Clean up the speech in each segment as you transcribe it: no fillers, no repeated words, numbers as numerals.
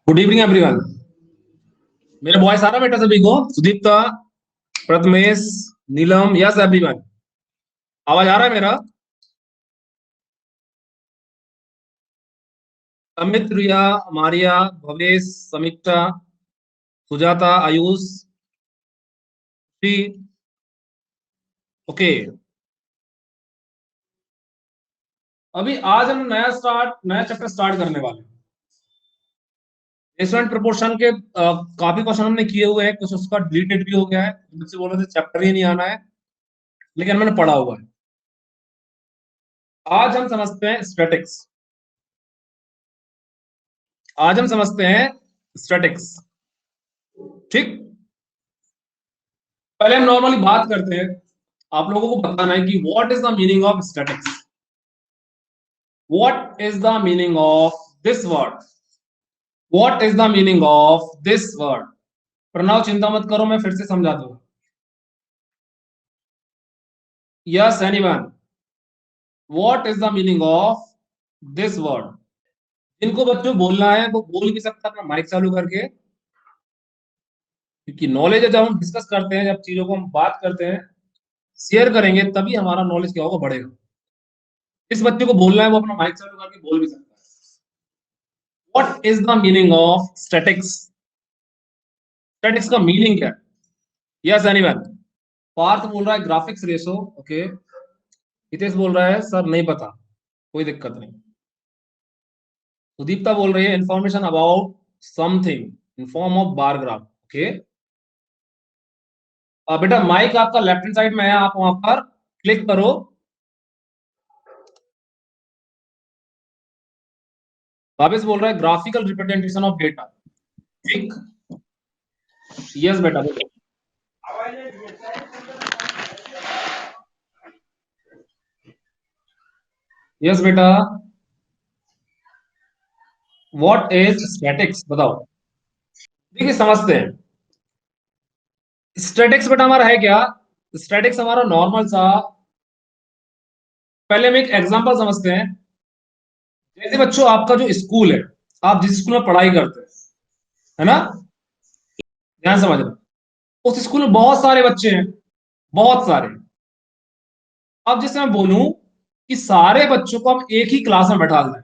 Good evening everyone. मेरा voice आ रहा बेटा सभी को? सुदीप्ता, प्रथमेश, नीलम, यस एवरीवन। आवाज आ रहा है मेरा? अमित, रिया, मारिया, भवेश, समीक्षा, सुजाता, आयुष, श्री। ओके, अभी आज हम नया चैप्टर स्टार्ट करने वाले हैं। रेशनल प्रोपोर्शन के काफी क्वेश्चन हमने किए हुए हैं, कुछ उसका डिलीटेड भी हो गया है। मुझसे बोल रहे थे चैप्टर ही नहीं आना है, लेकिन मैंने पढ़ा हुआ है। आज हम समझते हैं स्टैटिक्स। आज हम समझते हैं स्टैटिक्स। ठीक, पहले हम नॉर्मली बात करते हैं। आप लोगों को बताना है कि what is the meaning of statics. What is the meaning of this word? What is the meaning of this word? Pranav चिंता मत करो, मैं फिर से समझा दूंगा। Yes anyone, what is the meaning of this word? जिनको बच्चों बोलना है वो बोल भी सकता है अपना माइक चालू करके, क्योंकि नॉलेज है, जब हम डिस्कस करते हैं, जब चीजों को हम बात करते हैं, शेयर करेंगे, तभी हमारा नॉलेज क्या होगा, बढ़ेगा। इस बच्चे को बोलना है वो अपना माइक चालू करके बोल भी सकता है। What is the meaning of statics? Statics का मीनिंग क्या है? Yes anyone. पार्थ बोल रहा है ग्राफिक्स रेशो। ओके, हितेश बोल रहा है सर नहीं पता, कोई दिक्कत नहीं। सुदीप्ता बोल रही है information about something in form of bar graph. Okay, बेटा माइक आपका लेफ्ट हैंड साइड में है, आप वहां पर क्लिक करो। भावेश बोल रहा है ग्राफिकल रिप्रेजेंटेशन ऑफ डेटा। ठीक, यस बेटा बोलो। यस बेटा, व्हाट इज स्टैटिक्स बताओ। देखिए समझते हैं। स्टैटिक्स बेटा हमारा है क्या? स्टैटिक्स हमारा नॉर्मल सा, पहले हम एक एग्जांपल समझते हैं। जैसे बच्चों आपका जो स्कूल है, आप जिस स्कूल में पढ़ाई करते हैं, है ना, ध्यान समझना। उस स्कूल में बहुत सारे बच्चे हैं, बहुत सारे। अब जैसे मैं बोलूं कि सारे बच्चों को हम एक ही क्लास में बैठा दें।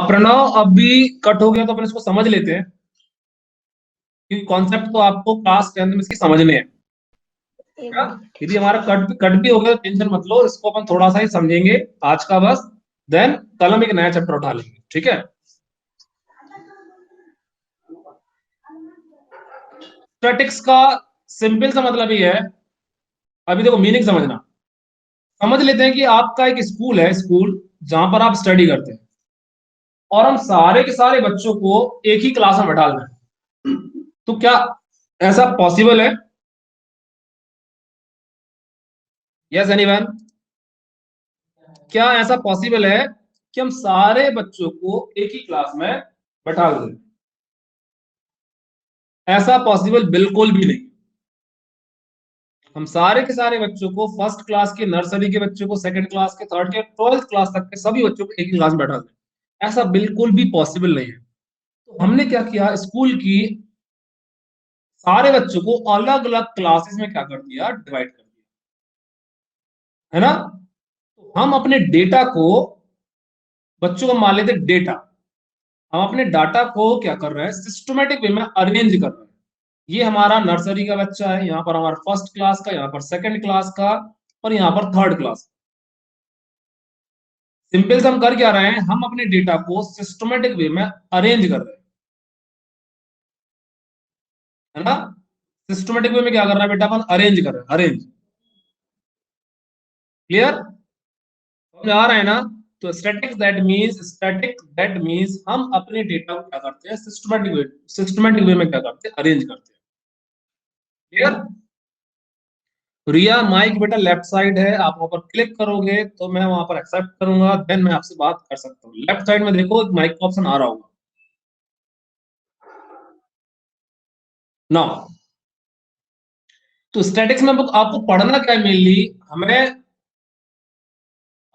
प्रणव अभी कट हो गया तो अपन इसको समझ लेते हैं, क्योंकि कॉन्सेप्ट तो आपको क्लास टेंथ में इसकी समझने हैं। क्या? यदि हमारा कट कट भी हो गया तो टेंशन मत लो, इसको अपन थोड़ा सा ही समझेंगे आज का बस। देन कल हम एक नया चैप्टर उठा लेंगे, ठीक है। स्टैटिक्स का सिंपल सा मतलब ही है, अभी देखो मीनिंग समझना। समझ लेते हैं कि आपका एक स्कूल है, स्कूल जहां पर आप स्टडी करते हैं, और हम सारे के सारे बच्चों को एक ही क्लास में बैठा रहे हैं। तो क्या ऐसा पॉसिबल है? यस एनीवन, क्या ऐसा पॉसिबल है कि हम सारे बच्चों को एक ही क्लास में बैठा दें? ऐसा पॉसिबल बिल्कुल भी नहीं। हम सारे के सारे बच्चों को, फर्स्ट क्लास के, नर्सरी के बच्चों को, सेकंड क्लास के, थर्ड के, 12th क्लास तक के सभी बच्चों को एक ही क्लास में बैठा दें, ऐसा बिल्कुल भी पॉसिबल नहीं है। तो हमने क्या किया, स्कूल की सारे बच्चों को अलग अलग क्लासेस में क्या कर दिया, डिवाइड कर दिया, है ना। तो हम अपने डेटा को, बच्चों को मान लेते डेटा, हम अपने डाटा को क्या कर रहे हैं, सिस्टमेटिक वे में अरेंज कर रहे हैं। ये हमारा नर्सरी का बच्चा है, यहाँ पर हमारा फर्स्ट क्लास का, यहाँ पर सेकंड क्लास का, और यहाँ पर थर्ड क्लास। सिंपल से हम कर क्या रहे हैं, हम अपने डेटा को सिस्टमेटिक वे में अरेंज कर रहे हैं, है ना। सिस्टमेटिक वे में क्या कर रहा है बेटा, अपन अरेंज कर रहे हैं, अरेंज। क्लियर, समझ आ रहा है ना। तो स्टैटिक दैट मींस हम अपने डेटा को क्या करते हैं, सिस्टमेटिक वे में क्या करते हैं, अरेंज करते हैं। क्लियर। रिया माइक बेटा लेफ्ट साइड है, आप वहां पर क्लिक करोगे तो मैं वहां पर एक्सेप्ट करूंगा, देन मैं आपसे बात कर सकता हूँ। लेफ्ट साइड में देखो माइक का ऑप्शन आ रहा होगा ना। तो स्टैटिक्स में आपको पढ़ना क्या है मेनली, हमें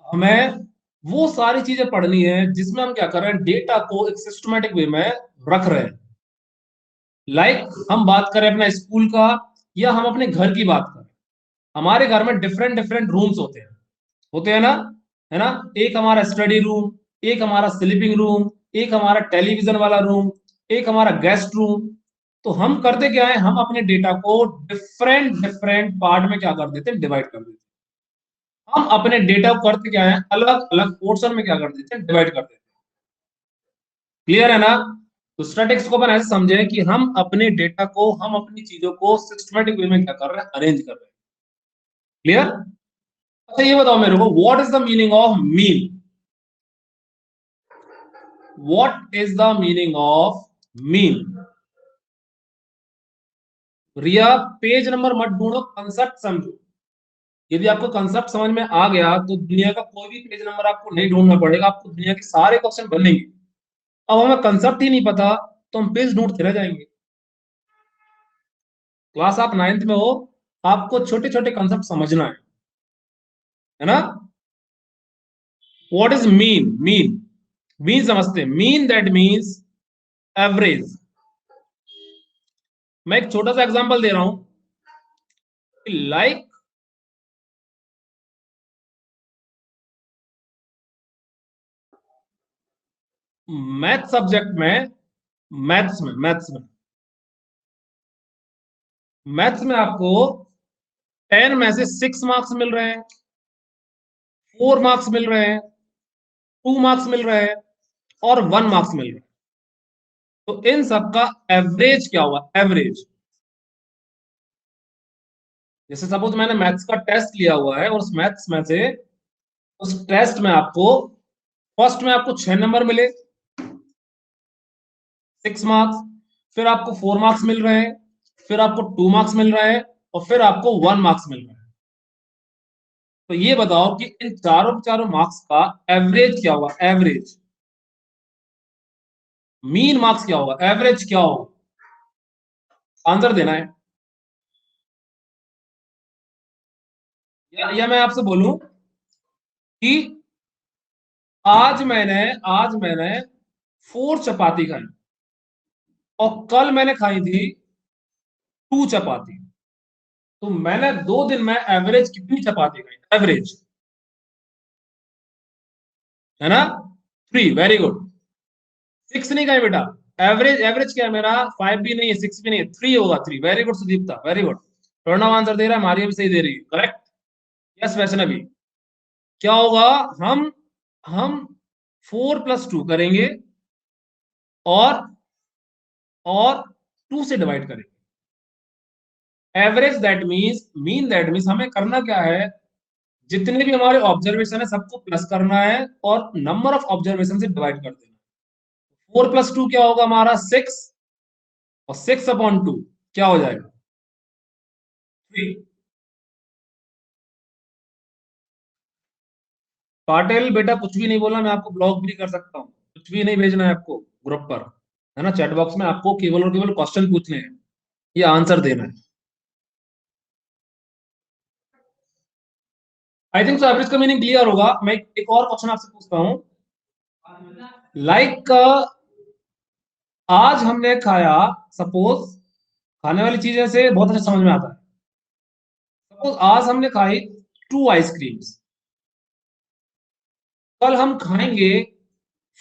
हमें वो सारी चीजें पढ़नी है जिसमें हम क्या कर रहे हैं, डेटा को एक सिस्टमेटिक वे में रख रहे हैं। हम बात करें अपना स्कूल का, या हम अपने घर की बात करें, हमारे घर में डिफरेंट डिफरेंट रूम्स होते हैं ना, है ना। एक हमारा स्टडी रूम, एक हमारा स्लीपिंग रूम, एक हमारा टेलीविजन वाला रूम, एक हमारा गेस्ट रूम। तो हम करते क्या है, हम अपने डेटा को डिफरेंट डिफरेंट पार्ट में क्या कर देते हैं, डिवाइड कर देते हैं। हम अपने डेटा को करते क्या है, अलग अलग पोर्शन में क्या कर देते हैं, डिवाइड कर देते हैं। क्लियर है ना। तो स्टैटिक्स को अपन ऐसे समझे कि हम अपने डेटा को, हम अपनी चीजों को सिस्टमेटिक वे में क्या कर रहे हैं, अरेंज कर रहे हैं। क्लियर। अच्छा ये बताओ मेरे को, what is the meaning of mean? What is the meaning of mean? Riya, page number मत ढूंढो, कंसेप्ट समझो। यदि आपको कंसेप्ट समझ में आ गया तो दुनिया का कोई भी पेज नंबर आपको नहीं ढूंढना पड़ेगा, आपको दुनिया के सारे क्वेश्चन बनेंगे। अब हमें कंसेप्ट ही नहीं पता तो हम पेज ढूंढते रह जाएंगे। क्लास आप 9th में हो, आपको छोटे छोटे कंसेप्ट समझना है ना। What is mean? मीन समझते हैं। Mean that means average. मैं एक छोटा सा एग्जांपल दे रहा हूं, लाइक मैथ सब्जेक्ट में, मैथ्स में आपको 10 में से 6 मार्क्स मिल रहे हैं, 4 मार्क्स मिल रहे हैं, 2 मार्क्स मिल रहे हैं, और 1 मार्क्स मिल रहे हैं। तो इन सब का एवरेज क्या हुआ, एवरेज। जैसे सपोज मैंने मैथ्स का टेस्ट लिया हुआ है, और उस मैथ्स में से, उस टेस्ट में आपको फर्स्ट में आपको 6 नंबर मिले, 6 मार्क्स। फिर आपको 4 मार्क्स मिल रहे हैं, फिर आपको 2 मार्क्स मिल रहे हैं, और फिर आपको 1 मार्क्स मिल रहा है। तो ये बताओ कि इन चारों चारों मार्क्स का एवरेज क्या हुआ, एवरेज। मीन मार्क्स क्या होगा, एवरेज क्या होगा, आंसर देना है। या मैं आपसे बोलूं कि आज मैंने 4 चपाती खाई, और कल मैंने खाई थी 2 चपाती। तो मैंने 2 दिन में एवरेज कितनी चपाती खाई, एवरेज, है ना। 3, वेरी गुड। 6 नहीं खाई बेटा। एवरेज, एवरेज क्या है मेरा, 5 भी नहीं है, 6 भी नहीं है, 3 होगा, 3। Very good Sudipta, very good. Pranav answer दे रहा है, मारिया भी सही दे रही है, करेक्ट। यस वैष्णवी। क्या होगा, हम 4 + 2 करेंगे, और 2 से डिवाइड करेंगे। Average that means, mean that means, हमें करना क्या है, जितने भी हमारे ऑब्जर्वेशन है सबको प्लस करना है, और नंबर ऑफ ऑब्जर्वेशन से डिवाइड कर देना। 4 + 2 क्या होगा हमारा, 6, और 6/2 क्या हो जाएगा, 3। पाटिल बेटा कुछ भी नहीं बोला, मैं आपको ब्लॉक भी कर सकता हूँ, कुछ भी नहीं भेजना है आपको ग्रुप पर, है ना। चैट बॉक्स में आपको केवल और केवल क्वेश्चन पूछने हैं, ये आंसर देना है। आई थिंक सो एवरेज का मीनिंग क्लियर होगा। मैं एक और क्वेश्चन आपसे पूछता हूँ, लाइक आज हमने खाया, सपोज, खाने वाली चीजें से बहुत अच्छा समझ में आता है। सपोज आज हमने खाई 2 आइसक्रीम्स, कल हम खाएंगे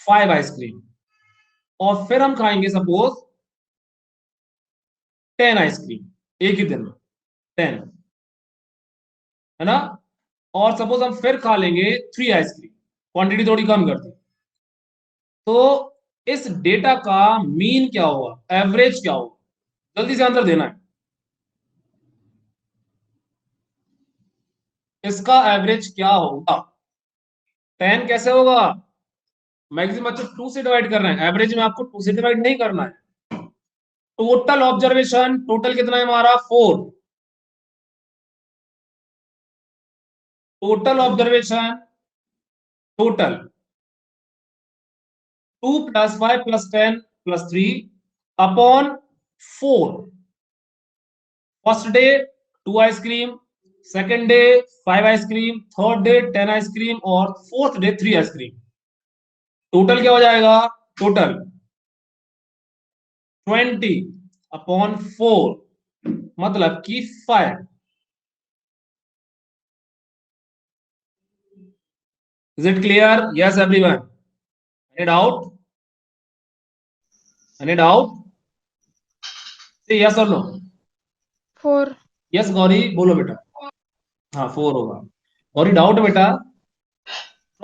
5 आइसक्रीम, और फिर हम खाएंगे सपोज 10 आइसक्रीम एक ही दिन में, 10, है ना। और सपोज हम फिर खा लेंगे 3 आइसक्रीम, क्वांटिटी थोड़ी कम कर दी। तो इस डेटा का मीन क्या होगा, एवरेज क्या होगा, जल्दी से आंसर देना है। इसका एवरेज क्या होगा, 10 कैसे होगा, मैक्सिमम बच्चे 2 से डिवाइड कर रहे हैं, एवरेज में आपको 2 से डिवाइड नहीं करना है। टोटल ऑब्जर्वेशन, टोटल कितना है हमारा, 4। Total observation, total 2 + 5 + 10 + 3 upon 4। First day 2 ice cream, second day 5 ice cream, third day 10 ice cream और फोर्थ डे 3 आइसक्रीम। टोटल क्या हो जाएगा? टोटल 20/4 मतलब कि 5। Is it clear? Yes everyone? Any doubt? Any doubt? Yes और नो? 4। यस गौरी बोलो बेटा। हाँ 4 होगा। गौरी डाउट है बेटा?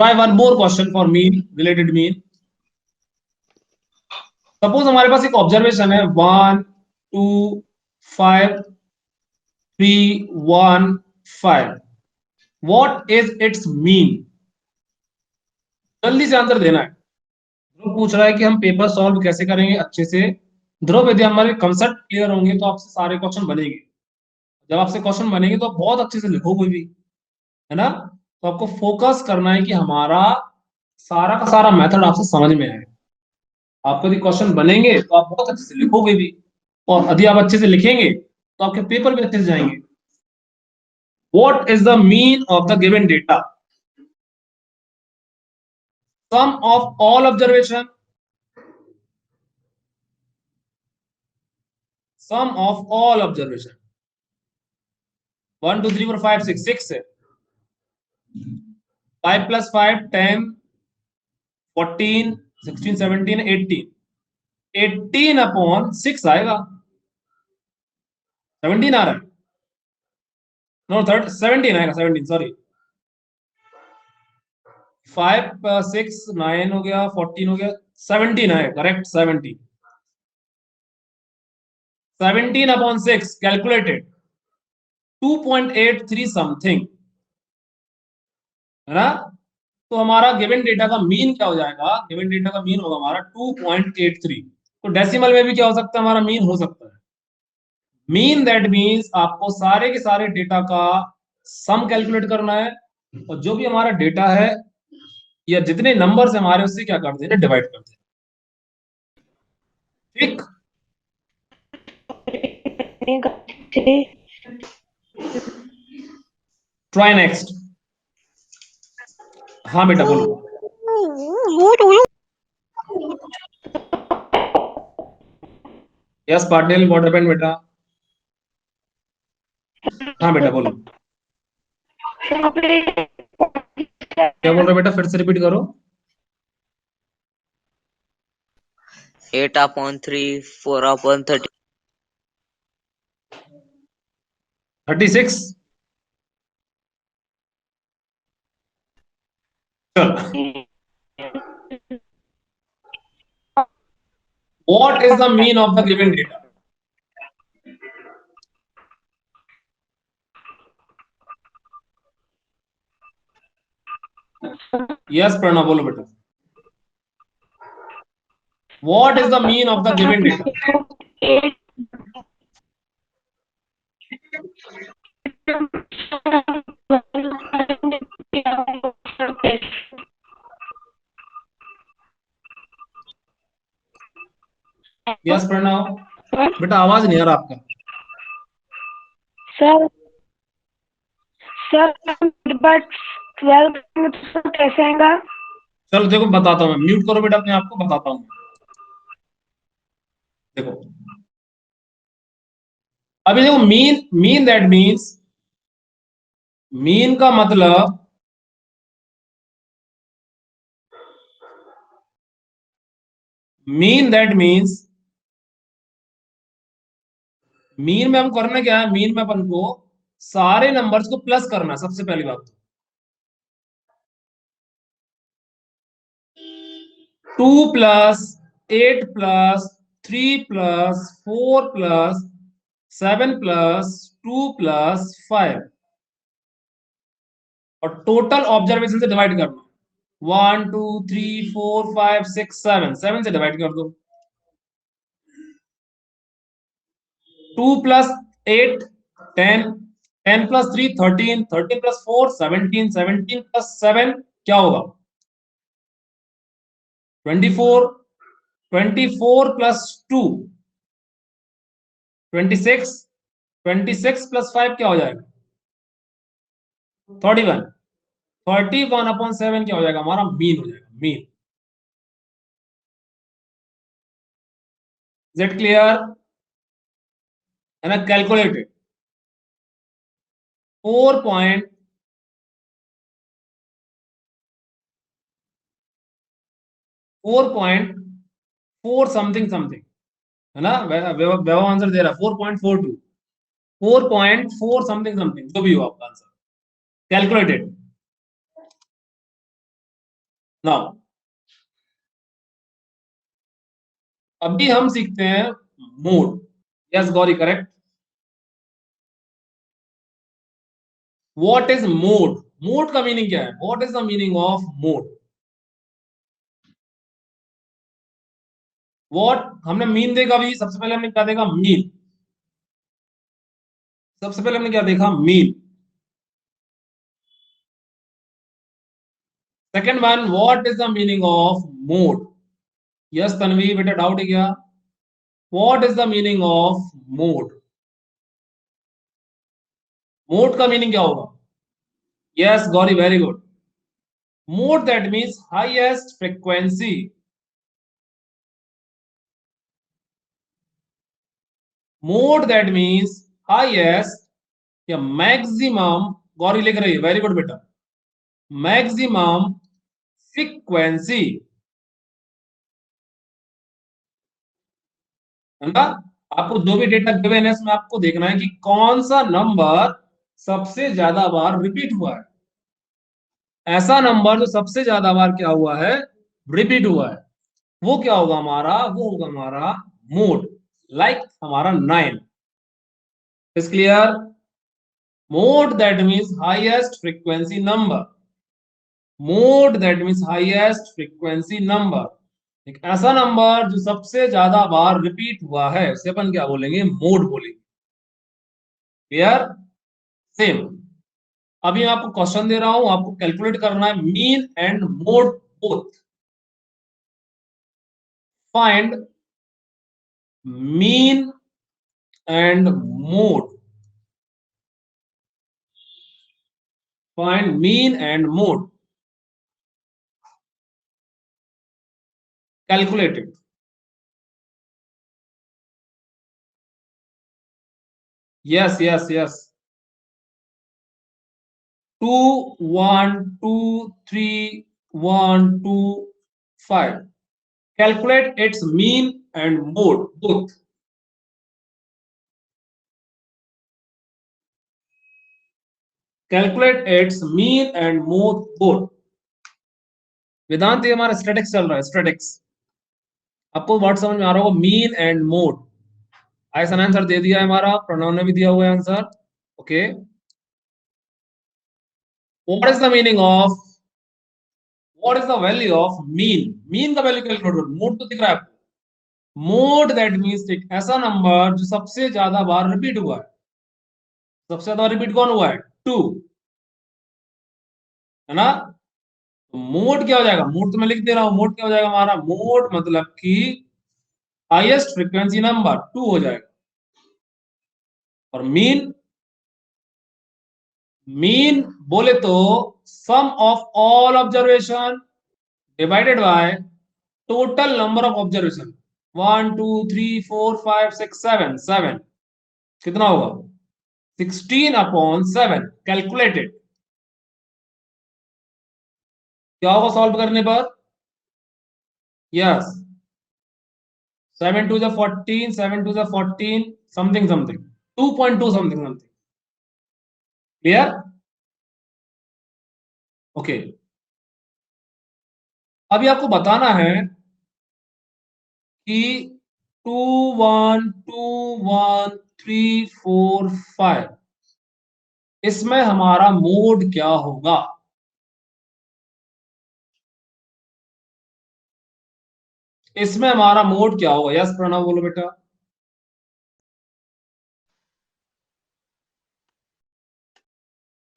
Try one more question for mean, related mean. Suppose हमारे पास एक ऑब्जर्वेशन है 1 2 5 3 1 5। What is it's mean? जल्दी से आंसर देना है। ध्रुव पूछ रहा है कि हम पेपर सॉल्व कैसे करेंगे अच्छे से। ध्रुव यदि हमारे कंसेप्ट क्लियर होंगे तो आपसे सारे क्वेश्चन बनेंगे। जब आपसे क्वेश्चन बनेंगे तो आप बहुत अच्छे से लिखोगे भी, है ना? तो आपको फोकस करना है कि हमारा सारा का सारा मेथड आपसे समझ में आए। आपको यदि क्वेश्चन बनेंगे तो आप बहुत अच्छे से लिखोगे भी, और यदि आप अच्छे से लिखेंगे तो आपके पेपर भी अच्छे से जाएंगे। What is the mean of the given data? Sum of all observation, sum of all observation. 1 2 3 4 5 6 6 है। 5 + 5 10 14 16 17 18। 18/6 आएगा। 17 आ रहा है? नो 17 आएगा, 17 सॉरी। 5 6 9 हो गया, 14 हो गया, 17 आएगा करेक्ट। 17/6 कैलकुलेटेड 2.83 समथिंग, है ना? तो हमारा गिवन डेटा का मीन क्या हो जाएगा? गिवन डेटा का मीन होगा हमारा 2.83। तो डेसिमल में भी क्या हो सकता है? हमारा मीन हो सकता है। मीन दैट मीन्स आपको सारे के सारे डेटा का सम कैलकुलेट करना है, और जो भी हमारा डेटा है या जितने नंबर्स हमारे उससे क्या कर देना? डिवाइड कर देना। ठीक। Try next. हाँ बेटा बोलो। यस पाटिल वाटर पेन बेटा। हाँ बेटा बोलो। क्या बोल रहे बेटा? फिर से रिपीट करो। 8/3 4/30 36। What is the mean of the given data? Yes Pranav बोलो बेटा। What is the mean of the given data? Yes Pranav बेटा, आवाज नहीं आ रहा आपका। सर बट 12 में तो कैसे आएगा? चलो देखो बताता हूँ मैं। म्यूट करो बेटा अपने आप को, बताता हूँ। देखो अभी देखो, mean mean that means, mean का मतलब मीन दैट मीन्स, मीन में हम करना क्या है? मीन में अपन को सारे नंबर्स को प्लस करना है सबसे पहली बात तो। 2 + 8 + 3 + 4 + 7 + 2 + 5, और टोटल ऑब्जर्वेशन से डिवाइड करना। 1 2 3 4 5 6 7, 7 से डिवाइड कर दो। 2 + 8 10, 10 + 3 13, 13 + 4 17, 17 + 7 क्या होगा? 24, 24 + 2 26, 26 + 5 क्या हो जाएगा? 31। 31/7 क्या हो जाएगा हमारा? मीन हो जाएगा, मीन। Is it clear? है ना? कैलकुलेटेड 4.4 समथिंग समथिंग, है ना? वैभव आंसर दे रहा है 4.42, 4.4 समथिंग समथिंग, जो भी हो आपका आंसर कैलकुलेटेड। नाउ अभी हम सीखते हैं mode. Yes Gauri, correct. What is mode? Mode का मीनिंग क्या है? What is the meaning of mode? What हमने मीन देखा अभी, सबसे पहले हमने क्या देखा? मीन। सबसे पहले हमने क्या देखा? Mean. Second one, what is the meaning of mode? Yes Tanvi, बेटा डाउट है क्या? What is the meaning of mode? Mode का मीनिंग क्या होगा? Yes Gauri, very good. Mode that means highest frequency. Mode that means highest या maximum, Gauri लिख रही है, वेरी गुड बेटा, मैक्सिमम फ्रीक्वेंसी, है ना? आपको जो भी डेटा गिवन है इसमें आपको देखना है कि कौन सा नंबर सबसे ज्यादा बार रिपीट हुआ है। ऐसा नंबर जो सबसे ज्यादा बार क्या हुआ है? रिपीट हुआ है, वो क्या होगा हमारा? वो होगा हमारा मोड। लाइक हमारा 9। Is clear? Mode that means highest frequency number. Mode that means highest frequency number. एक ऐसा नंबर जो सबसे ज्यादा बार रिपीट हुआ है उसे अपन क्या बोलेंगे? मोड बोलेंगे। क्लियर? सेम। अभी मैं आपको क्वेश्चन दे रहा हूं, आपको कैलकुलेट करना है mean and mode both. Find mean and mode. Find mean and mode. Calculated. Yes yes yes. 2 1 2 3 1 2 5। Calculate its mean and mode both. Calculate its mean and mode both. वेदांत ये हमारा स्टैटिक्स चल रहा है, स्टैटिक्स। आपको word समझ में आ रहा होगा, मीन एंड मोड। आयसन आंसर दे दिया है हमारा, प्रणव ने भी दिया हुआ है answer. Okay, what is the meaning of, what is the value of mean? Mean का वैल्यू कैलकुलेट करो, मोड तो दिख रहा है आपको। मोड दैट मीन्स एक ऐसा नंबर जो सबसे ज्यादा बार रिपीट हुआ है। सबसे ज्यादा रिपीट कौन हुआ है? 2, है ना? तो मोड क्या हो जाएगा? मोड तो मैं लिख दे रहा हूं, मोड क्या हो जाएगा हमारा? मोड मतलब कि हाईएस्ट फ्रीक्वेंसी नंबर 2 हो जाएगा। और मीन, मीन बोले तो sum of all observation divided by total number of observation. 1 2 3 4 5 6 7 7 कितना होगा? 16/7 कैलकुलेटेड। क्या होगा सॉल्व करने पर? Yes, 7 2 14, 7 2 14 something something, 2.2 something something. Clear? Okay, अभी आपको बताना है कि 2 1 2 1 3 4 5 इसमें हमारा मोड क्या होगा? इसमें हमारा मोड क्या होगा? यस प्रणव बोलो बेटा।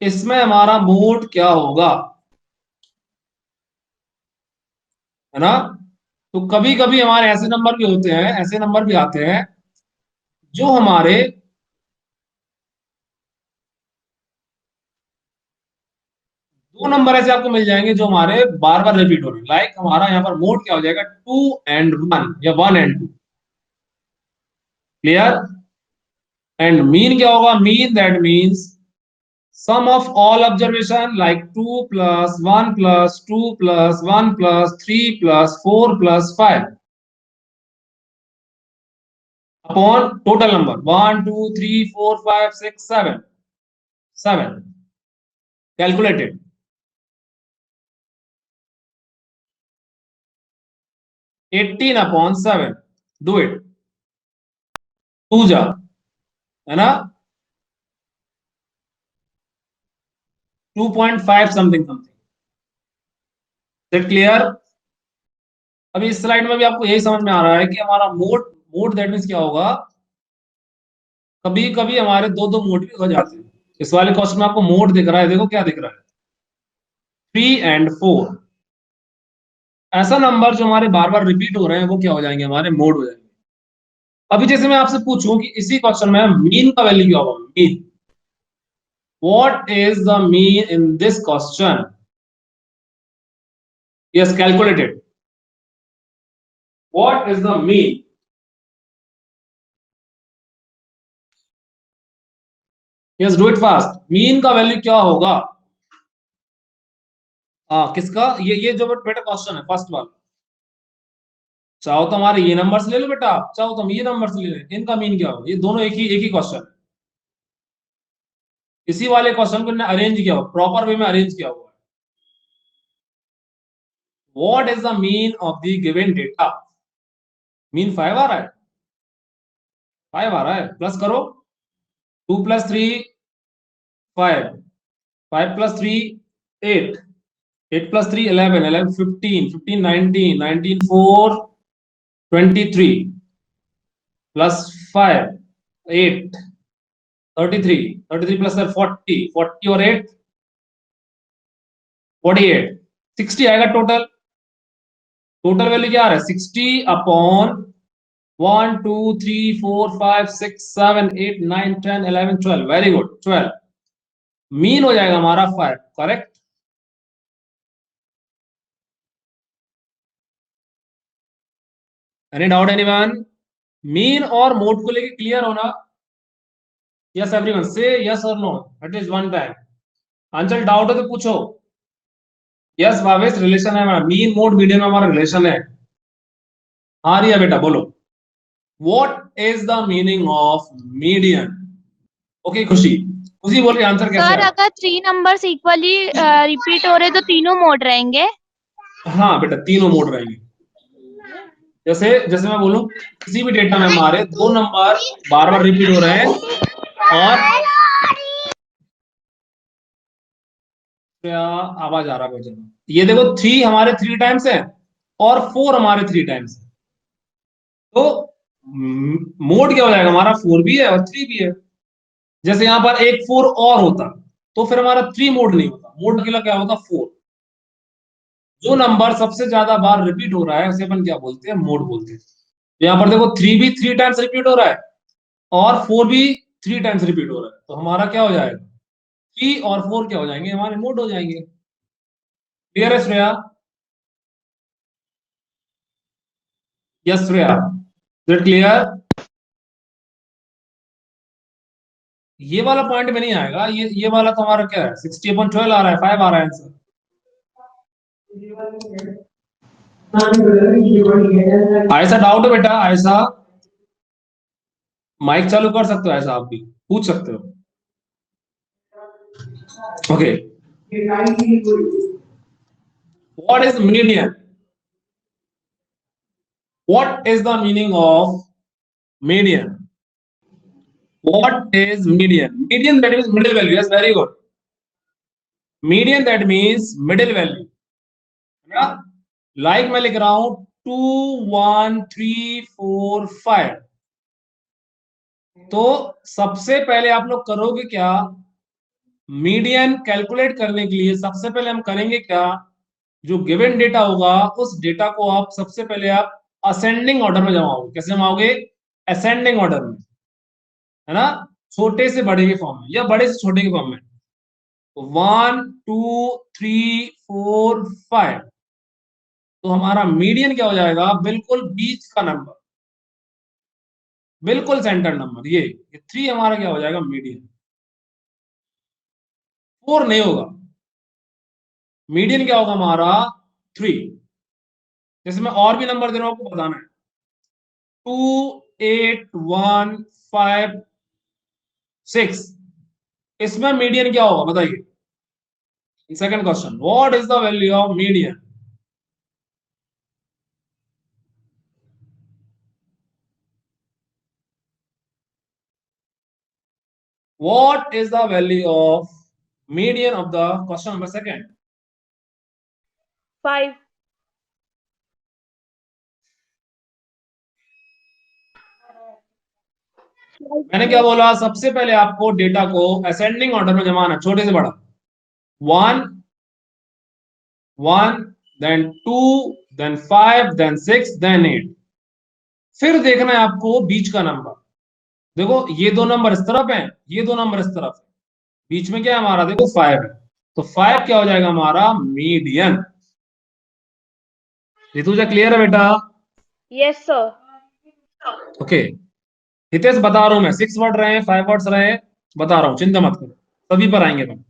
इसमें हमारा मोड क्या होगा? है ना? तो कभी कभी हमारे ऐसे नंबर भी होते हैं, ऐसे नंबर भी आते हैं जो हमारे दो नंबर ऐसे आपको मिल जाएंगे जो हमारे बार बार रिपीट हो रहे हैं, लाइक हमारा यहाँ पर मोड क्या हो जाएगा, 2 and 1 या 1 and 2। क्लियर? एंड मीन क्या होगा, mean that means sum of all observation like 2 plus 1 plus 2 plus 1 plus 3 plus 4 plus 5 upon total number 1 2 3 4 5 6 7 7 calculated। 18/7, do it, 2 जा, है ना, 2.5 समथिंग समथिंग। क्लियर? अभी इस स्लाइड में भी आपको यही समझ में आ रहा है कि हमारा मोड, मोड दैट मीन्स क्या होगा, कभी कभी हमारे दो दो मोड भी हो जाते हैं। इस वाले क्वेश्चन में आपको मोड दिख रहा है, देखो क्या दिख रहा है, 3 and 4। ऐसा नंबर जो हमारे बार बार रिपीट हो रहे हैं वो क्या हो जाएंगे, हमारे मोड हो जाएंगे। अभी जैसे मैं आपसे पूछूं कि इसी क्वेश्चन में मीन का वैल्यू क्या होगा, mean, what is the mean in this question, yes calculated, what is the mean, yes do it fast, mean का वैल्यू क्या होगा। हाँ किसका, ये जो बेटा क्वेश्चन है फर्स्ट वाला, चाहो तो हमारे ये नंबर से ले लो बेटा, आप चाहो तो हम ये नंबर से ले लें, इनका मीन क्या होगा, ये दोनों एक ही क्वेश्चन है। इसी वाले क्वेश्चन को अरेंज किया हुआ, प्रॉपर वे में अरेंज किया हुआ है। What is the mean of the given data, mean 5 आ रहा है, 5 आ रहा है, प्लस करो, 2 + 3 5, 5 + 3 8, 8 + 3 11, 11 15, 15 19, 19 4 23 plus 5 8 33, 33 plus 40, 40 और 8 48, 60 आएगा टोटल। टोटल वैल्यू क्या आ रहा है, 60/1 2 3 4 5 6 7 8 9 10 11 12, वेरी गुड, 12। मीन हो जाएगा हमारा 5, correct. Any doubt anyone, mean और मोड को लेके क्लियर होना, यस एवरीवन से यस और no, at least one time. Answer doubt हो तो पूछो। यस भावेश, रिलेशन है हमारा, मीन मोड मीडियन में हमारा रिलेशन है। हाँ रिया बेटा बोलो, what is the meaning of median. Okay खुशी, खुशी बोल रही आंसर कैसे सर है। अगर 3 नंबर्स इक्वली रिपीट हो रहे तो तीनों मोड रहेंगे। हाँ बेटा तीनों मोड रहेंगे। जैसे जैसे मैं बोलूं किसी भी डेटा में हमारे दो नंबर बार बार रिपीट हो रहे हैं, और क्या आवाज आ रहा है, चलो ये देखो 3 हमारे 3 टाइम्स है और 4 हमारे 3 टाइम्स है, तो मोड क्या हो जाएगा हमारा, 4 भी है और 3 भी है। जैसे यहाँ पर एक 4 और होता तो फिर हमारा 3 मोड नहीं होता, मोड अकेला क्या होता, 4। जो नंबर सबसे ज्यादा बार रिपीट हो रहा है उसे अपन क्या बोलते हैं, मोड बोलते हैं। तो यहाँ पर देखो 3 भी 3 टाइम्स रिपीट हो रहा है और 4 भी 3 टाइम्स रिपीट हो रहा है, तो हमारा क्या हो जाएगा, 3 और 4 क्या हो जाएंगे, हमारे मोड हो जाएंगे। क्लियर है Shreya? Yes Shreya, is it clear? ये वाला पॉइंट में नहीं आएगा, ये वाला तो हमारा क्या है, 60/12 आ रहा है, 5 आ रहा है आंसर। ऐसा डाउट है बेटा, ऐसा माइक चालू कर सकते हो, ऐसा आप भी पूछ सकते हो। Okay, what is median, what is the meaning of median, what is median, median that means middle value, yes very good, median that means middle value, है ना। लाइक मैं लिख रहा हूं 2 1 3 4 5, तो सबसे पहले आप लोग करोगे क्या, मीडियन कैलकुलेट करने के लिए सबसे पहले हम करेंगे क्या, जो गिवन डेटा होगा उस डेटा को आप सबसे पहले आप असेंडिंग ऑर्डर में जमाओगे। कैसे जमाओगे, असेंडिंग ऑर्डर में, है ना, छोटे से बड़े के फॉर्म में या बड़े से छोटे के फॉर्म में। 1 2 3 4 5, तो हमारा मीडियन क्या हो जाएगा, बिल्कुल बीच का नंबर, बिल्कुल सेंटर नंबर, ये 3 हमारा क्या हो जाएगा मीडियन। 4 नहीं होगा, मीडियन क्या होगा हमारा 3। जैसे मैं और भी नंबर दे रहा हूं, आपको बताना है। 2 8 1 5 6, इसमें मीडियन क्या होगा बताइए। Second question, what is the value of median? What is the value of median of the question number second? 5. मैंने क्या बोला, सबसे पहले आपको डेटा को असेंडिंग ऑर्डर में जमाना, छोटे से बड़ा। 1 1 देन 2 देन 5 देन 6 देन 8, फिर देखना है आपको बीच का नंबर। देखो ये दो नंबर इस तरफ हैं, ये दो नंबर इस तरफ है, बीच में क्या है हमारा, देखो 5 है, तो 5 क्या हो जाएगा हमारा मीडियन। ऋतुजा क्लियर है बेटा? Yes, sir. ओके, हितेश बता रहा हूं मैं, 6 वर्ड रहे 5 वर्ड्स रहे, बता रहा हूं, चिंता मत करो, सभी पर आएंगे हम।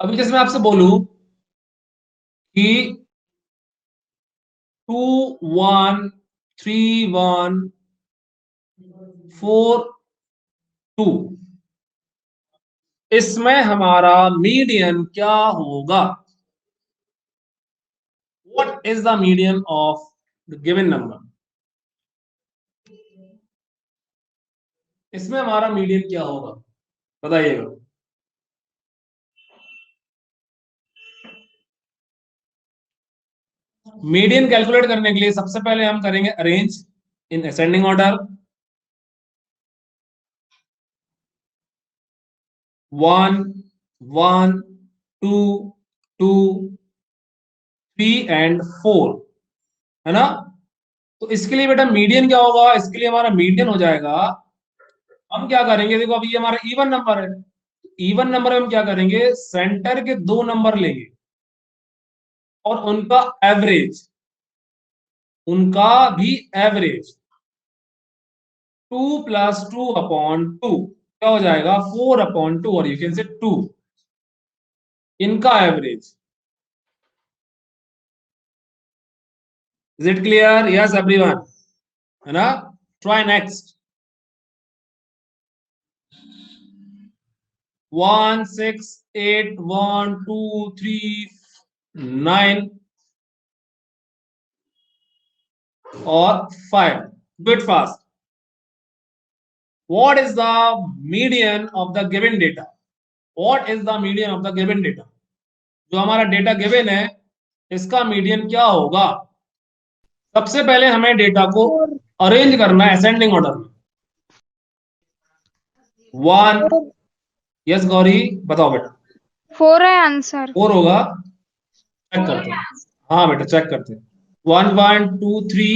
अभी जैसे मैं आपसे बोलूं कि 2 1 3 1 4 2, इसमें हमारा मीडियन क्या होगा? What is the median of the given number? इसमें हमारा मीडियन क्या होगा बताइएगा। मीडियन कैलकुलेट करने के लिए सबसे पहले हम करेंगे arrange in ascending order. 1 1 2 2 3 and 4, है ना? तो इसके लिए बेटा मीडियन क्या होगा, इसके लिए हमारा मीडियन हो जाएगा, हम क्या करेंगे, देखो अभी ये हमारा इवन नंबर है, इवन नंबर में हम क्या करेंगे, सेंटर के दो नंबर लेंगे और उनका एवरेज, उनका भी एवरेज 2 प्लस 2 अपॉन 2 क्या हो जाएगा 4 अपॉन 2, और यू कैन से 2, इनका average. Is it clear? Yes everyone, है ना? Try next. 1 6 8 1 2 3 9 और 5, good fast. What is the median of the given data? What is the median of the given data? जो हमारा डेटा गिवन है, इसका median क्या होगा? सबसे पहले हमें डेटा को अरेंज करना है असेंडिंग ऑर्डर में। 1, यस गौरी बताओ बेटा। 4 है आंसर। 4 होगा, चेक करते हैं। हाँ बेटा चेक करते हैं। 1 1 2 3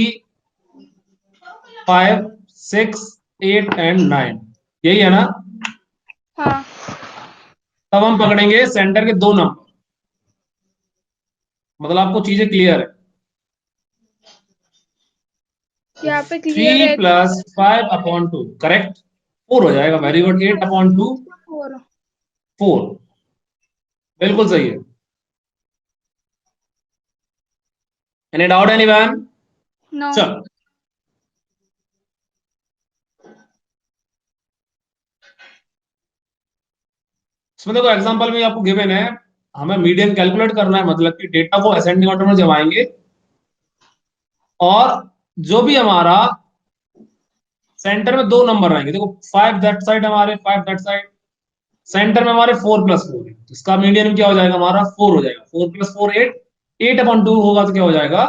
5 6 8 एंड 9, यही है ना? हाँ, तब हम पकड़ेंगे सेंटर के दो नंबर, मतलब आपको चीजें क्लियर है। यहाँ पे क्लियर 3 है। प्लस 5 अपॉन 2, करेक्ट, 4 हो जाएगा, वेरी गुड। 8 अपॉन 2 4। 4, बिल्कुल सही है। Any doubt anyone? नो। चल, इसमें देखो एग्जांपल में आपको गिवन है, हमें मीडियन कैलकुलेट करना है, मतलब कि डेटा को असेंडिंग ऑर्डर में जमाएंगे और जो भी हमारा सेंटर में दो नंबर आएंगे, देखो 5 दैट साइड, हमारे 5 दैट साइड, सेंटर में हमारे 4 प्लस 4 है, इसका मीडियन क्या हो जाएगा हमारा 4 हो जाएगा। 4 प्लस 4 8, 8 अपॉन 2 होगा तो क्या हो जाएगा,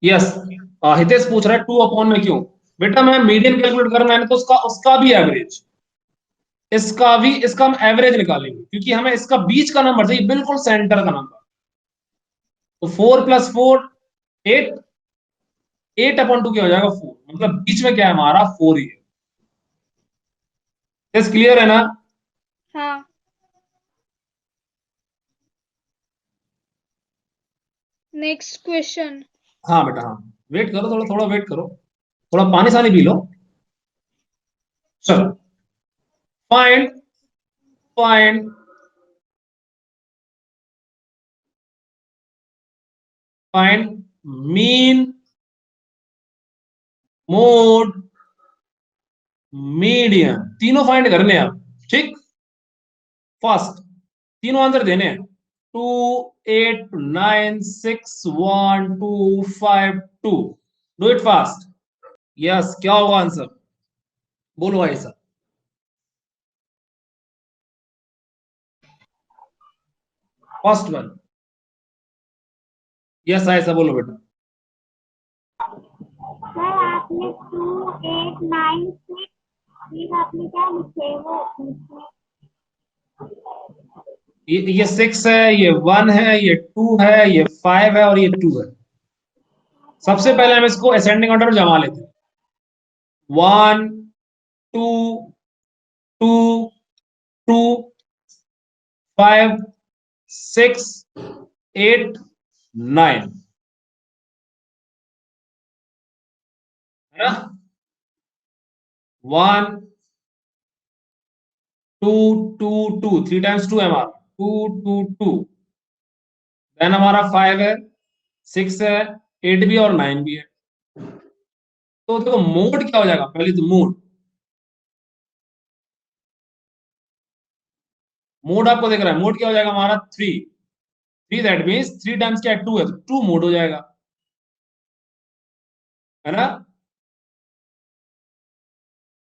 यस। हितेश पूछ रहा है 2 अपॉन में क्यों, बेटा मैं मीडियन कैलकुलेट करना है ना, तो उसका उसका भी एवरेज, इसका भी, इसका हम एवरेज निकालेंगे क्योंकि हमें इसका बीच का नंबर चाहिए, बिल्कुल सेंटर का नंबर। तो 4 प्लस 4 8, 8 अपॉन 2 क्या हो जाएगा 4, मतलब बीच में क्या है हमारा 4 ही है। इस क्लियर है ना? हाँ। Next question. हाँ बेटा, हाँ वेट करो, थोड़ा थोड़ा वेट करो, थोड़ा पानी सानी पी लो। चलो, find find find mean, mode, median, तीनों फाइंड करने हैं आप, ठीक? फर्स्ट तीनों आंसर देने हैं। 2, 8, 9, 6, 1, 2, 5, 2। Do it fast. यस, क्या होगा आंसर? बोलो भाई साहब। First one. यस ऐसा बोलो बेटा। सर आपने 2, 8, 9, 6 फिर आपने क्या लिखे वो ये 6 है, ये 1 है, ये 2 है, ये 5 है और ये 2 है। सबसे पहले हम इसको असेंडिंग ऑर्डर में जमा लेते हैं। 1, 2, 2, 2, 5, 6, 8, 9, है ना? 1, 2, 2, 2, 3 टाइम्स 2 है हमारा, 2, 2, 2। देन हमारा 5 है, 6 है, 8 भी है और 9 भी है। तो देखो मोड क्या हो जाएगा, पहले तो मोड। मोड आपको दिख रहा है, मोड क्या हो जाएगा हमारा? 3। 3 दैट मीन्स 3 टाइम्स क्या है? 2 है, तो 2 मोड हो जाएगा, है ना?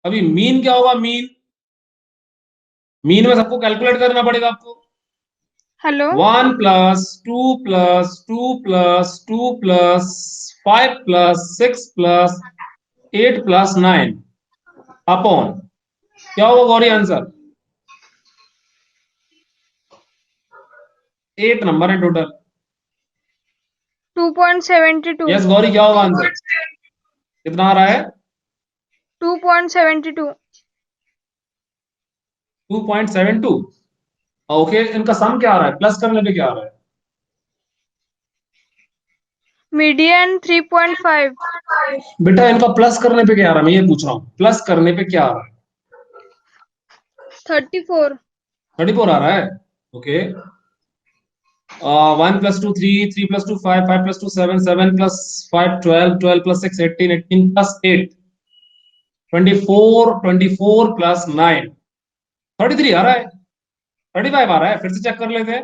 अभी मीन क्या होगा? मीन, मीन में सबको कैलकुलेट करना पड़ेगा आपको। Hello. 1 plus 2 plus 2 plus 2 plus 5 plus 6 plus 8 plus 9 upon, क्या होगा गौरी आंसर? 8 नंबर है टोटल। 2.72। यस गौरी, क्या होगा आंसर? कितना आ रहा है? 2.72। 2.72। ओके, इनका सम क्या आ रहा है? प्लस करने पे क्या आ रहा है? मीडियन 3.5। बेटा इनका प्लस करने पे क्या आ रहा है, मैं ये पूछ रहा हूँ, प्लस करने पे क्या आ रहा है? 34। 34 आ रहा है। Okay. 1 plus 2 3, 3 plus 2 5, 5 plus 2 7, 7 plus 5 12, 12 plus 6 18, 18 plus 8 24, 24 plus 9 33 आ रहा है। 35 आ रहा है, फिर से चेक कर लेते हैं।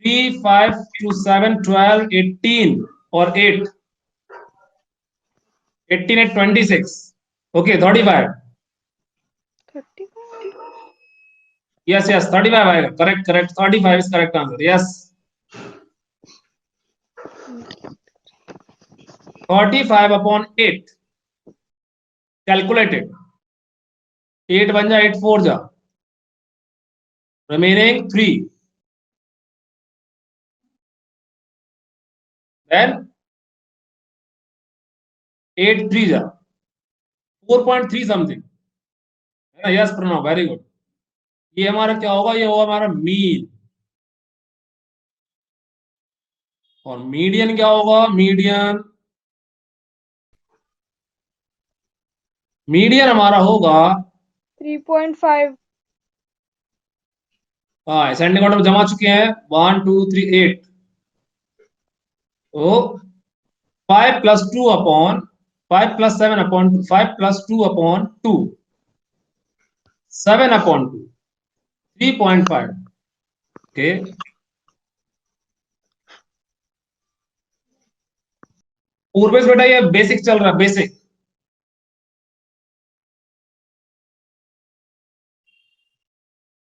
3 5 2 7 12 18 और 8 18 8 26। ओके 35। 35। यस यस 35 आएगा, correct correct, 35 is correct answer. Yes 35 upon 8 calculated. 8 बन जा, 8 4 जा, रिमेनिंग 3, देन 8 3 जा, 4.3 समथिंग, है ना? Yes Pranav, very good. ये हमारा क्या होगा? ये होगा हमारा मीन। और मीडियन क्या होगा? मीडियन, मीडियन हमारा होगा, 3.5। हाँ असेंडिंग ऑर्डर में जमा चुके हैं, 1 2 3 8। तो 5 plus 2 upon 5 plus 7 upon 5 plus 2 upon 2, 7 upon 2, 3.5। Okay, Purvesh बेटा ये बेसिक चल रहा है, basic.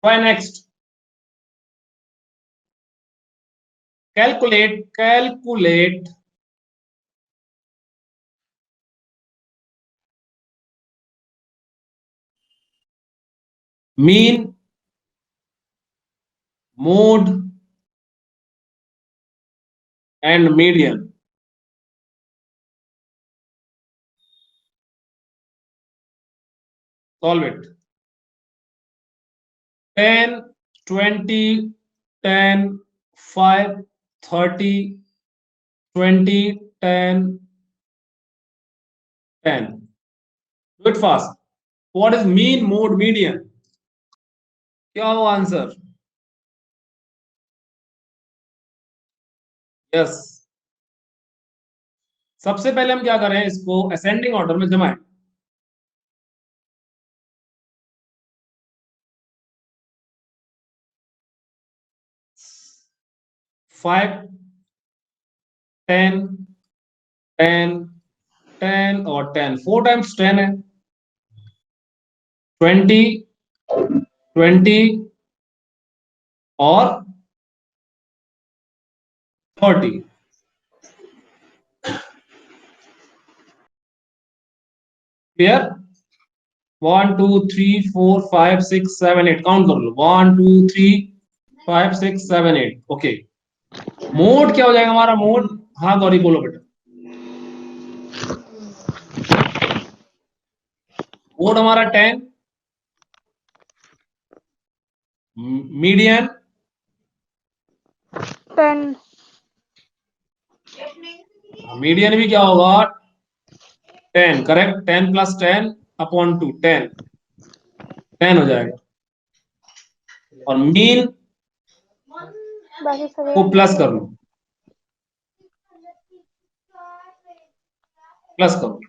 Next, calculate calculate mean, mode and median. Solve it. 10, 20, 10, 5, 30, 20, 10, 10. Do it fast. What is mean, mode, median? क्या हो आंसर? यस। सबसे पहले हम क्या करें, इसको असेंडिंग ऑर्डर में जमाएं। 5, 10, 10, 10 और 10, 4 टाइम्स 10 है। 20, 20 और 30। क्लियर? 1 2 3 4 5 6 7 8 काउंट कर लो। 1 2 3 5 6 7 8। ओके, मोड क्या हो जाएगा हमारा? मोड, हाँ गौरी बोलो बेटा। मोड हमारा 10, मीडियन 10, मीडियन भी क्या होगा? 10। करेक्ट। 10 प्लस 10 अपॉन 2, 10 10 हो जाएगा। और मीन बाकी सभी को प्लस कर लो, प्लस करो।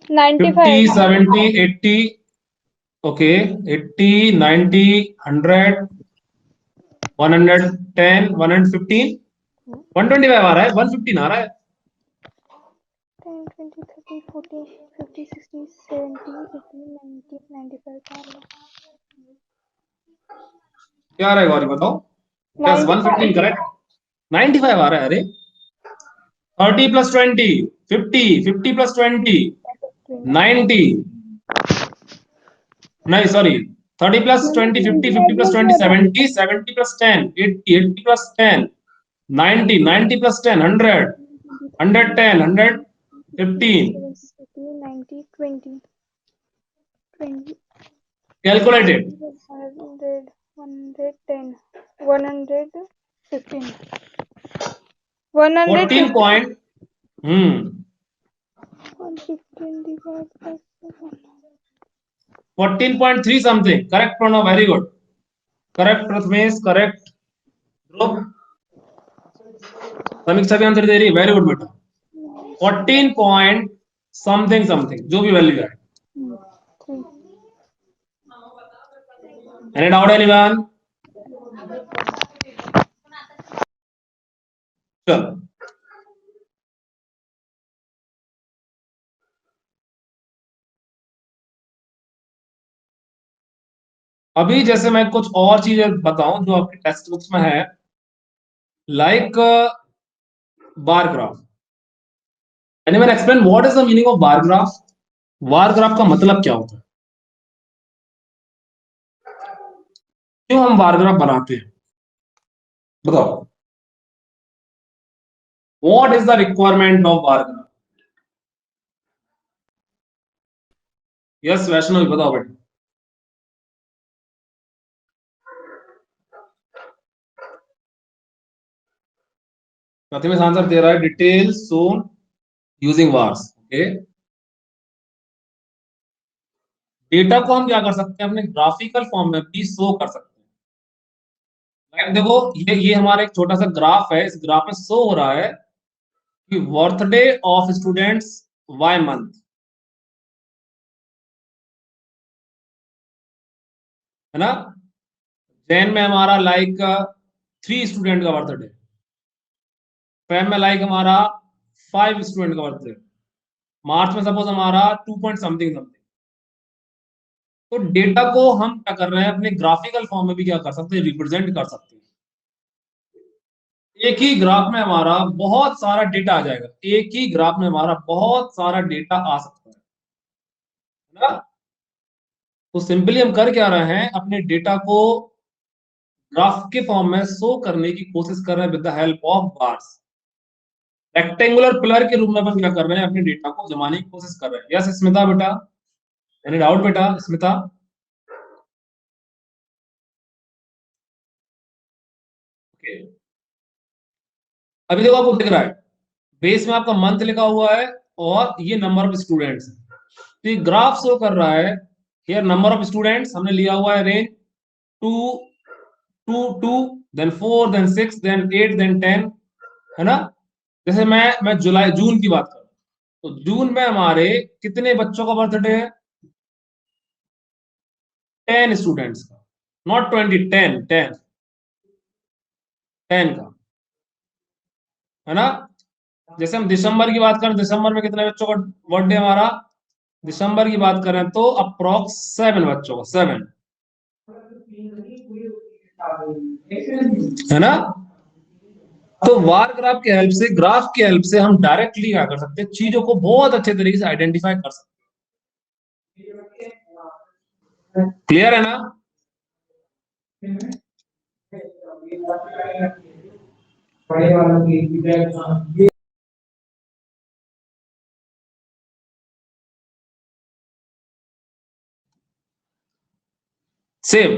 50 95, 70 80, ओके, 80 90 100 110 115 125 आ रहा है, 115 आ रहा है। 10, 20, 30, 40, 50, 60, 70, 80, 90, 95, क्या आ रहा है गौरी बताओ? Yes, 115 correct. 95 आ रहा है। अरे 30 प्लस 20 50, 50 प्लस 20 90, नहीं sorry, 30 plus 20 50, 50 plus 20 70, 70 plus 10 80, 80 plus 10 90, 90 plus 10 100, 110 115। 90, 20, 20, calculated 100, 110, 115, 14 115, point 115 divided by 7. 14.3 something. Correct Pranav, very good. Correct Prathamesh, correct Dhruv, Samiksha भी आंसर दे रही है, वेरी गुड बेटा। 14 पॉइंट समथिंग समथिंग, जो भी वैल्यू है। Any doubt anyone? चलो, अभी जैसे मैं कुछ और चीजें बताऊं जो आपके टेक्स्ट बुक्स में है, like bar graph. Anyone explain what is the meaning of bar graph? Bar graph का मतलब क्या होता है? क्यों हम बार ग्राफ बनाते हैं, बताओ। What is the requirement of bar graph? Yes Vaishnavi, बताओ बेटा। प्रतिमेश आंसर दे रहा है, डिटेल्स सोन यूजिंग वार्स। ओके, डेटा को हम क्या कर सकते हैं, अपने ग्राफिकल फॉर्म में भी शो कर सकते हैं। लाइक देखो, ये हमारा एक छोटा सा ग्राफ है। इस ग्राफ में शो हो रहा है कि birthday of students by month, है ना। जैन में हमारा लाइक 3 स्टूडेंट का बर्थडे, फेब में लाइक हमारा 5 स्टूडेंट का बर्थडे, मार्च में सपोज हमारा 2 पॉइंट समथिंग समथिंग। तो डेटा को हम क्या कर रहे हैं, अपने ग्राफिकल फॉर्म में भी क्या कर सकते हैं, रिप्रेजेंट कर सकते हैं। एक ही ग्राफ में हमारा बहुत सारा डेटा आ जाएगा, एक ही ग्राफ में हमारा बहुत सारा डेटा आ सकता है ना। तो सिंपली हम कर क्या रहे हैं, अपने डेटा को ग्राफ के फॉर्म में शो करने की कोशिश कर रहे हैं with the help of bars. Rectangular pillar के रूप में अपन क्या कर रहे हैं, अपने डेटा को जमाने की कोशिश कर रहे हैं। यस स्मिता बेटा, एनी डाउट बेटा स्मिता? ओके, अभी देखो आपको दिख रहा है बेस में आपका मंथ लिखा हुआ है और ये नंबर ऑफ स्टूडेंट्स है। तो ये ग्राफ शो कर रहा है हियर नंबर ऑफ स्टूडेंट्स हमने लिया हुआ है range 2 2 2 then 4 then 6 then 8 then 10, है ना। जैसे मैं जुलाई जून की बात करूं तो जून में हमारे कितने बच्चों का बर्थडे है? 10 स्टूडेंट्स का, नॉट 20, 10 10 10 का, है ना। जैसे हम दिसंबर की बात करें, दिसंबर में कितने बच्चों का बर्थडे हमारा? दिसंबर की बात करें तो अप्रोक्स 7 बच्चों का, 7, है ना। तो वार ग्राफ के हेल्प से, ग्राफ की हेल्प से हम डायरेक्टली क्या कर सकते हैं, चीजों को बहुत अच्छे तरीके से आइडेंटिफाई कर सकते हैं। क्लियर है ना? सेम।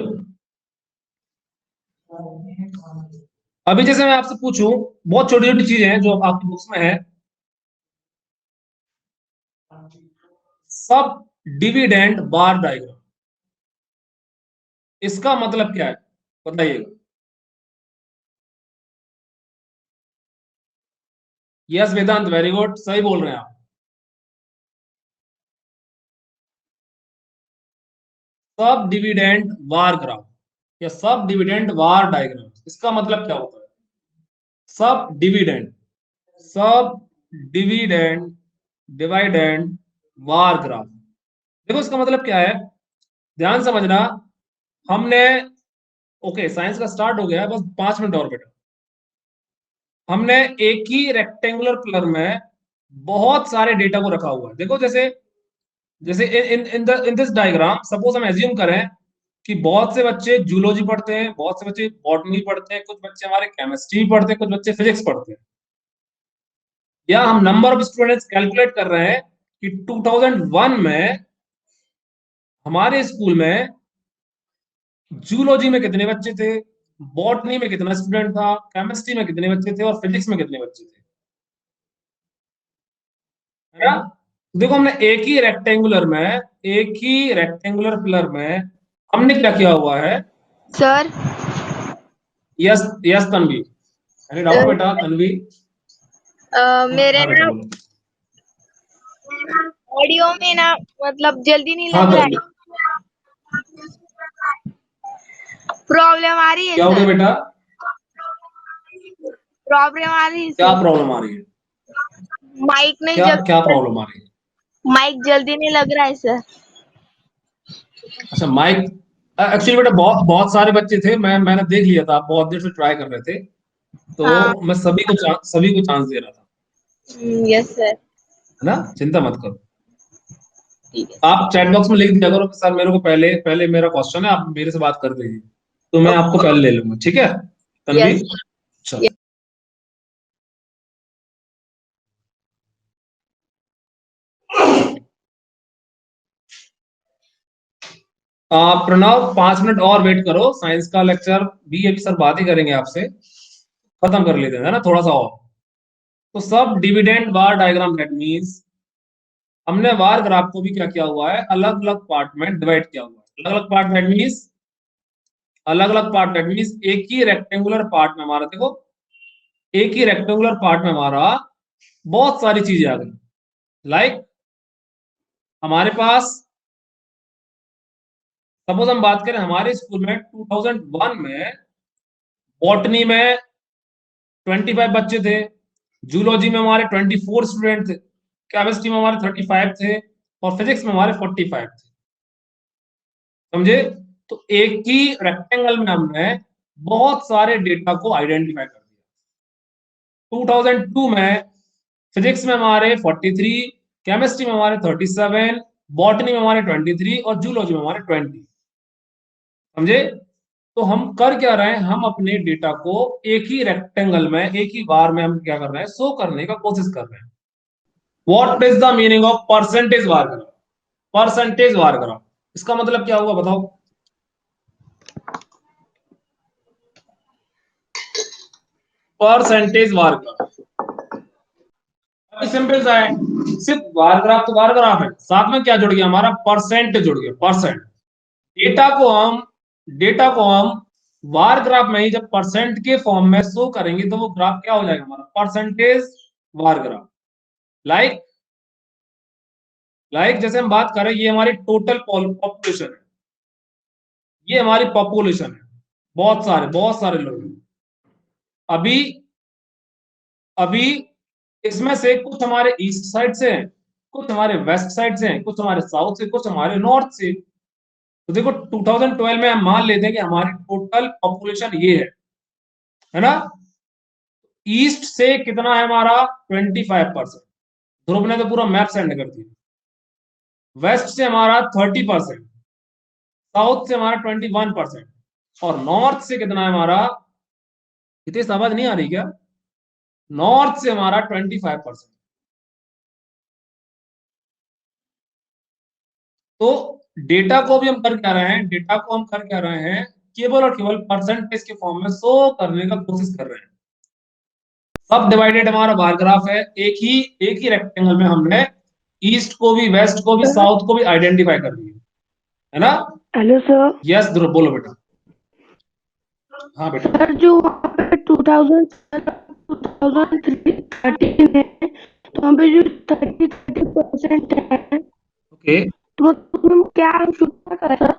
अभी जैसे मैं आपसे पूछूं, बहुत छोटी छोटी चीजें हैं जो आपकी बुक्स में है। सब डिविडेंड बार डायग्राम, इसका मतलब क्या है बताइएगा। यस वेदांत, वेरी गुड, सही बोल रहे हैं आप। सब डिविडेंड वार ग्राफ या सब डिविडेंड वार डायग्राम, इसका मतलब क्या होता है? सब डिविडेंड, सब डिविडेंड डिवाइडेंड वार ग्राफ। देखो इसका मतलब क्या है, ध्यान समझना। हमने, ओके साइंस का स्टार्ट हो गया है, बस 5 मिनट और बेटा। हमने एक ही रेक्टेंगुलर पिलर में बहुत सारे डेटा को रखा हुआ है। देखो जैसे जैसे इन दिस डायग्राम, सपोज हम एज्यूम करें कि बहुत से बच्चे जूलॉजी पढ़ते हैं, बहुत से बच्चे बॉटनी पढ़ते हैं, कुछ बच्चे हमारे केमिस्ट्री पढ़ते हैं, कुछ बच्चे फिजिक्स पढ़ते हैं। या हम नंबर ऑफ स्टूडेंट्स कैलकुलेट कर रहे हैं कि 2001 में हमारे स्कूल में जूलॉजी में कितने बच्चे थे, बॉटनी में कितना स्टूडेंट था, केमिस्ट्री में कितने बच्चे थे और फिजिक्स में कितने बच्चे थे, है ना। देखो हमने एक ही रेक्टेंगुलर पिलर में हमने क्या किया हुआ है। Sir yes yes Tanvi, any doubt बेटा तन्वी? मेरे हाँ बेटा ना बोलो। ऑडियो में ना मतलब जल्दी नहीं हाँ लग रहा तन्वी, है, प्रॉब्लम आ रही है क्या हो गया सर, बेटा? प्रॉब्लम आ रही है क्या सर। प्रॉब्लम आ रही है? माइक नहीं क्या क्या जल्दी, प्रॉब्लम आ रही है? माइक जल्दी नहीं लग रहा है सर। अच्छा माइक, एक्चुअली बेटा बहुत बहुत सारे बच्चे थे, मैंने देख लिया था, आप बहुत देर से ट्राई कर रहे थे, हाँ तो मैं सभी को चांस दे रहा था, यस सर, है ना। चिंता मत करो। ठीक है आप चैट बॉक्स में लिख दिया करो कि सर मेरे को पहले पहले मेरा क्वेश्चन है, आप मेरे से बात कर दीजिए, तो मैं आपको पहले ले लूंगा, ठीक है तन्वी? यस। चलो प्रणव 5 मिनट और वेट करो, साइंस का लेक्चर भी अभी सर बात ही करेंगे आपसे, खत्म कर लेते हैं, है ना, थोड़ा सा और। तो सब dividend bar diagram, that means हमने वार ग्राफ को भी क्या किया हुआ है, अलग अलग पार्ट में डिवाइड किया हुआ है। अलग अलग पार्ट दैट मींस, अलग अलग पार्ट दैट मींस एक ही रेक्टेंगुलर पार्ट में हमारा, देखो एक ही रेक्टेंगुलर पार्ट में हमारा बहुत सारी चीजें आ गई। लाइक हमारे पास, सपोज हम बात करें हमारे स्कूल में 2001 में बॉटनी में 25 बच्चे थे, जूलॉजी में हमारे 24 स्टूडेंट थे, केमिस्ट्री में हमारे 35 थे और फिजिक्स में हमारे 45 थे, समझे। तो एक ही रेक्टेंगल में हमने बहुत सारे डेटा को आइडेंटिफाई कर दिया। 2002 में फिजिक्स में हमारे 43, केमिस्ट्री में हमारे 37, बॉटनी में हमारे 23 और जूलॉजी में हमारे 20, समझे। तो हम कर क्या रहे हैं, हम अपने डेटा को एक ही रेक्टेंगल में, एक ही बार में हम क्या कर रहे हैं, शो करने का कोशिश कर रहे हैं। What is the meaning of percentage bar graph? Percentage bar graph इसका मतलब क्या हुआ बताओ? परसेंटेज बार ग्राफ सिंपल सा है, सिर्फ बार ग्राफ तो बार ग्राफ है, साथ में क्या जुड़ गया हमारा, परसेंट जुड़ गया, परसेंट। डेटा को हम बार ग्राफ में ही जब परसेंट के फॉर्म में शो करेंगे तो वो ग्राफ क्या हो जाएगा हमारा, परसेंटेज बार ग्राफ। लाइक जैसे हम बात करें, ये हमारी टोटल पॉपुलेशन है, ये हमारी पॉपुलेशन है, बहुत सारे लोग हैं। अभी इसमें से कुछ हमारे ईस्ट साइड से हैं, कुछ हमारे वेस्ट साइड से हैं, कुछ हमारे साउथ से, कुछ हमारे नॉर्थ से। तो देखो 2012 में हम मान लेते हैं कि हमारी टोटल पॉपुलेशन ये है ना। ईस्ट से कितना है हमारा, 25%। ध्रुव ने तो पूरा मैप सेंड कर दिया। वेस्ट से हमारा 30%, साउथ से हमारा 21%, और नॉर्थ से कितना है हमारा, इतनी समझ नहीं आ रही क्या, नॉर्थ से हमारा 25%। तो डेटा को भी हम कर क्या रहे हैं, डेटा को हम कर क्या रहे हैं, केवल और केवल परसेंटेज के फॉर्म में शो करने का कोशिश कर रहे हैं। सब डिवाइडेड हमारा बार ग्राफ है, एक ही रेक्टेंगल में हमने ईस्ट को भी, वेस्ट को भी, साउथ को भी आइडेंटिफाई कर लिया है ना। Hello sir. यस ध्रुव बोलो बेटा। हाँ बेटा। सर जो 2013 है, तो वहाँ पे जो 30% है, ओके तो उसमें क्या हम शुरू करें सर?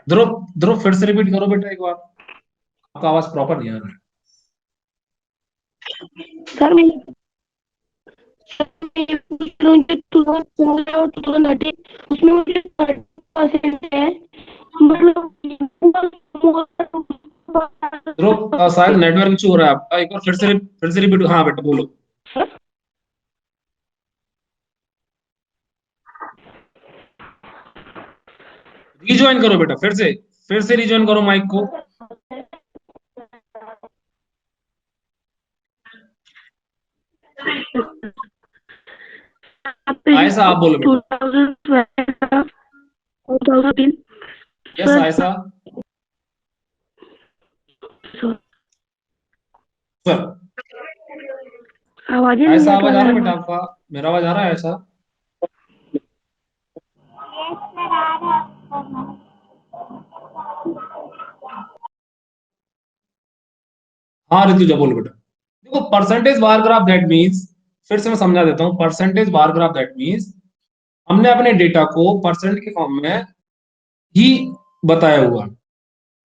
ध्रुव फिर से रिपीट करो बेटा एक बार, आपका आवाज प्रॉपर नहीं आ रहा है। सर मैं 2013 उसमें मुझे 30% है, मतलब ध्रुव शायद नेटवर्क इशू हो रहा है आपका, एक बार फिर से रिपीट। हाँ बेटा बोलो। रिज्वाइन करो बेटा, फिर से रिज्वाइन करो माइक को। आयशा आप बोलो बेटा। 2012 यस आयशा सर। आवाज आयशा आवाज आ रहा है बेटा आपका, मेरा आवाज आ रहा है आयशा? यस सर आ रहा है। हाँ ऋतुजा बोलो बेटा। देखो percentage bar graph that means, फिर से मैं समझा देता हूँ, percentage bar graph that means हमने अपने डेटा को परसेंट के फॉर्म में ही बताया हुआ।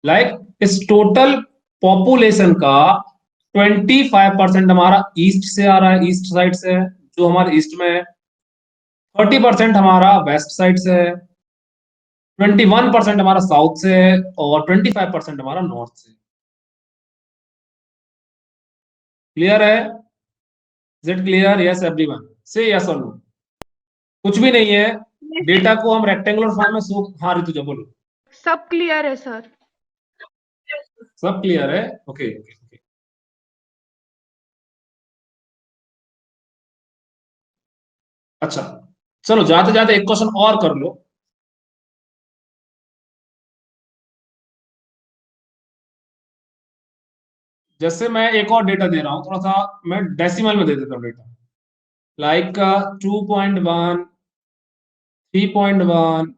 लाइक इस टोटल पॉपुलेशन का 25% हमारा ईस्ट से आ रहा है, ईस्ट साइड से है, जो हमारे ईस्ट में है। 30% हमारा वेस्ट साइड से है, 21% हमारा साउथ से है, और 25% हमारा नॉर्थ से। क्लियर है? Is it clear? Yes everyone से यस और नो। कुछ भी नहीं है, डेटा को हम रेक्टेंगुलर फॉर्म में शो। हाँ ऋतुजा बोलो। सब क्लियर है सर। सब क्लियर है? Okay okay okay. अच्छा चलो जाते जाते एक क्वेश्चन और कर लो। जैसे मैं एक और डेटा दे रहा हूं, थोड़ा सा मैं डेसिमल में दे देता हूं डेटा। लाइक 2.1, 3.1,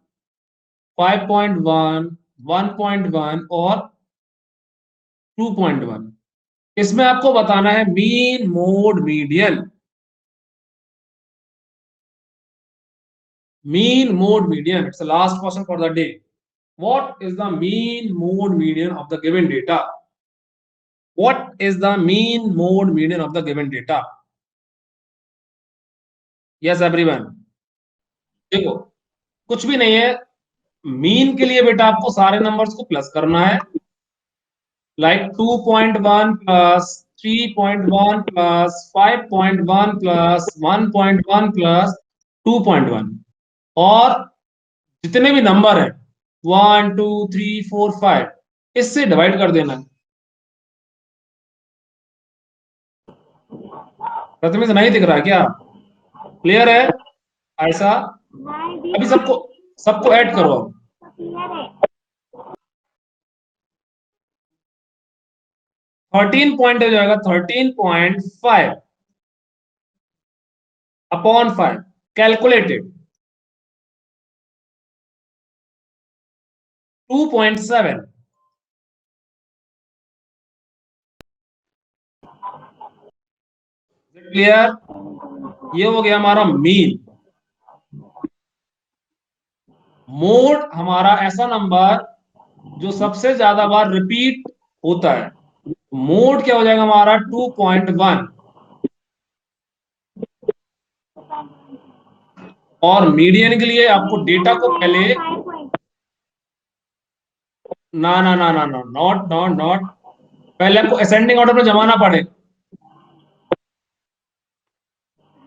5.1, 1.1 और 2.1। इसमें आपको बताना है mean mode median. Mean mode median, it's the last question for the day. What is the mean mode median of the given data? What is the mean mode median of the given data? Yes everyone। देखो कुछ भी नहीं है, mean के लिए बेटा आपको सारे नंबर्स को प्लस करना है। Like 2.1 plus 3.1 plus 5.1 plus 1.1 plus 2.1, और जितने भी नंबर हैं 1 2 3 4 5, इससे डिवाइड कर देना है। प्रथमेश नहीं दिख रहा है क्या? क्लियर है ऐसा? नहीं दिख अभी सबको ऐड करो अब। तो क्लियर है। 13 पॉइंट हो जाएगा 13.5 अपॉन 5 कैलकुलेटेड 2.7। क्लियर? ये हो गया हमारा मीन। मोड हमारा ऐसा नंबर जो सबसे ज्यादा बार रिपीट होता है। मोड क्या हो जाएगा हमारा 2.1। और मीडियन के लिए आपको डेटा को पहले 5 ना ना ना ना ना नॉट नॉट नॉट पहले आपको असेंडिंग ऑर्डर में जमाना पड़े।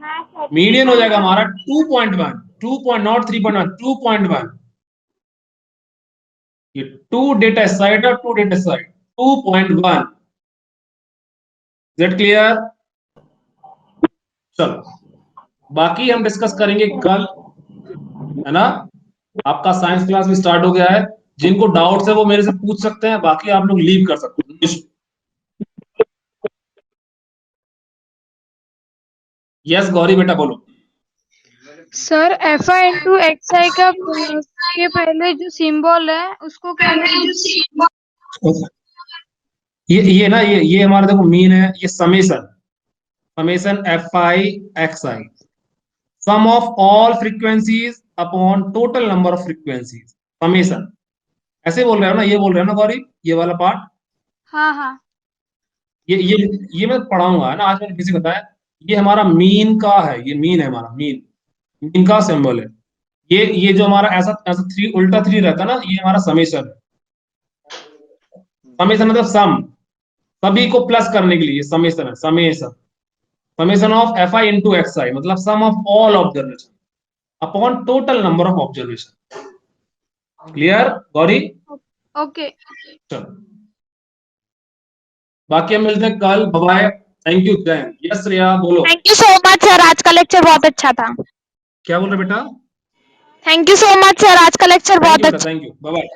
हाँ सर। मीडियन हो जाएगा हमारा 2.1 2. नॉट 3.1 2.1। ये 2 डेटा साइड और 2 data side 2.1। Is it clear? चलो बाकी हम डिस्कस करेंगे कल, है ना? आपका साइंस क्लास भी स्टार्ट हो गया है। जिनको डाउट्स है वो मेरे से पूछ सकते हैं, बाकी आप लोग लीव कर सकते हैं। यस गौरी बेटा बोलो। Sir F I into X I का के पहले जो सिंबल है उसको क्या बोलते हैं? ये ना ये हमारा देखो मीन है, ये summation F I X I sum of all frequencies upon total number of frequencies summation. ऐसे बोल रहे हो ना, ये बोल रहे हो ना गौरी, ये वाला पार्ट। हाँ हाँ ये मैं पढ़ाऊंगा, है ना? आज मैंने किसी को बताया ये हमारा मीन का है, ये मीन है हमारा, मीन का सिंबल है। ये जो हमारा ऐसा ऐसा थ्री उल्टा थ्री रहता है ना, ये हमारा समेशन है। समेशन मतलब सम, सभी को प्लस करने के लिए समेशन है। Summation of F I into X I मतलब sum of all observation upon total number of observation. Clear Gauri? Okay. चलो बाकी हम मिलते हैं कल। Bye. Thank you. Yes Shreya बोलो। Thank you so much sir, आज का लेक्चर बहुत अच्छा था। क्या बोल रहे बेटा? Thank you so much sir, आज का लेक्चर थैंक बहुत यू बेटा, अच्छा। Thank you, bye bye.